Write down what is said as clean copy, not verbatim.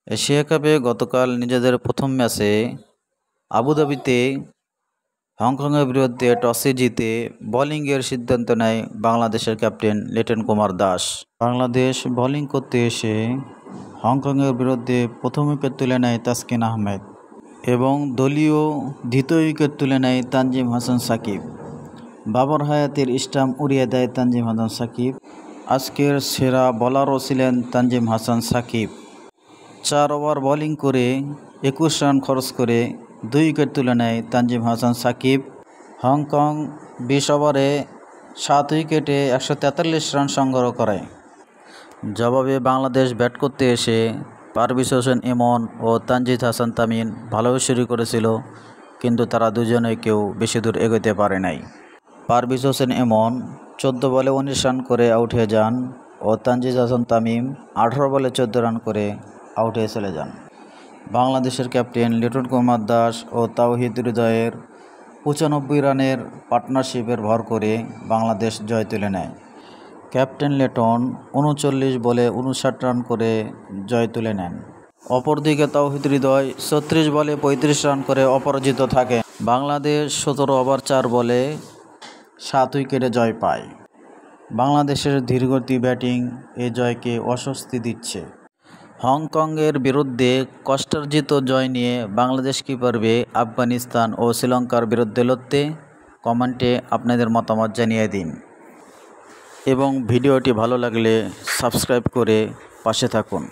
Asia কাপে গতকাল নিজেদের প্রথম ম্যাচে আবুধাবিতে হংকংয়ের বিরুদ্ধে টসে জিতে বোলিংয়ের সিদ্ধান্ত নেয় বাংলাদেশের ক্যাপ্টেন লিটন কুমার দাস। বাংলাদেশ বোলিং করতে এসে হংকংয়ের বিরুদ্ধে প্রথম উইকেট তুলে নেয় তাসকিন আহমেদ এবং দলীয় দ্বিতীয় উইকেট তুলে নেয় তানজিম হাসান সাকিব। বাবর হায়াতের স্টাম্প উড়িয়ে দেয় তানজিম হাসান সাকিব। আজকের সেরা বোলারও ছিলেন তানজিম হাসান সাকিব। 4 ওভার বোলিং করে 21 রান খরচ করে 2 উইকেট তুলে নেয় তানজিম হাসান সাকিব। হংকং 20 ওভারে 7 উইকেটে 143 রান সংগ্রহ করে। জবাবে বাংলাদেশ ব্যাট করতে এসে পারভেজ হোসেন ইমন ও তানজিদ হাসান তামিম ভালোই শুরু করেছিল, কিন্তু তারা দুজনেই কেউ বেশি দূর এগোতে পারে নাই। পারভেজ হোসেন ইমন 14 বলে 19 রান করে আউট হয়ে যান ও তানজিদ হাসান তামিম 18 বলে 14 রান করে আউট হয়ে চলে যান। বাংলাদেশের ক্যাপ্টেন লিটন কুমার দাস ও তাওহিদ হৃদয়ের 95 রানের পার্টনারশিপের ভর করে বাংলাদেশ জয় তুলে নেয়। ক্যাপ্টেন লিটন 39 বলে 59 রান করে জয় তুলে নেন। অপরদিকে তাওহিদ হৃদয় 36 বলে 35 রান করে অপরাজিত থাকে। বাংলাদেশ 17 ওভার 4 বলে 7 উইকেটে জয় পায়। বাংলাদেশের ধীরগতি ব্যাটিং এ জয়কে অস্বস্তি দিচ্ছে। হংকংয়ের বিরুদ্ধে কষ্টার্জিত জয় নিয়ে বাংলাদেশ কী পারবে আফগানিস্তান ও শ্রীলঙ্কার বিরুদ্ধে লড়তে? কমেন্টে আপনাদের মতামত জানিয়ে দিন এবং ভিডিওটি ভালো লাগলে সাবস্ক্রাইব করে পাশে থাকুন।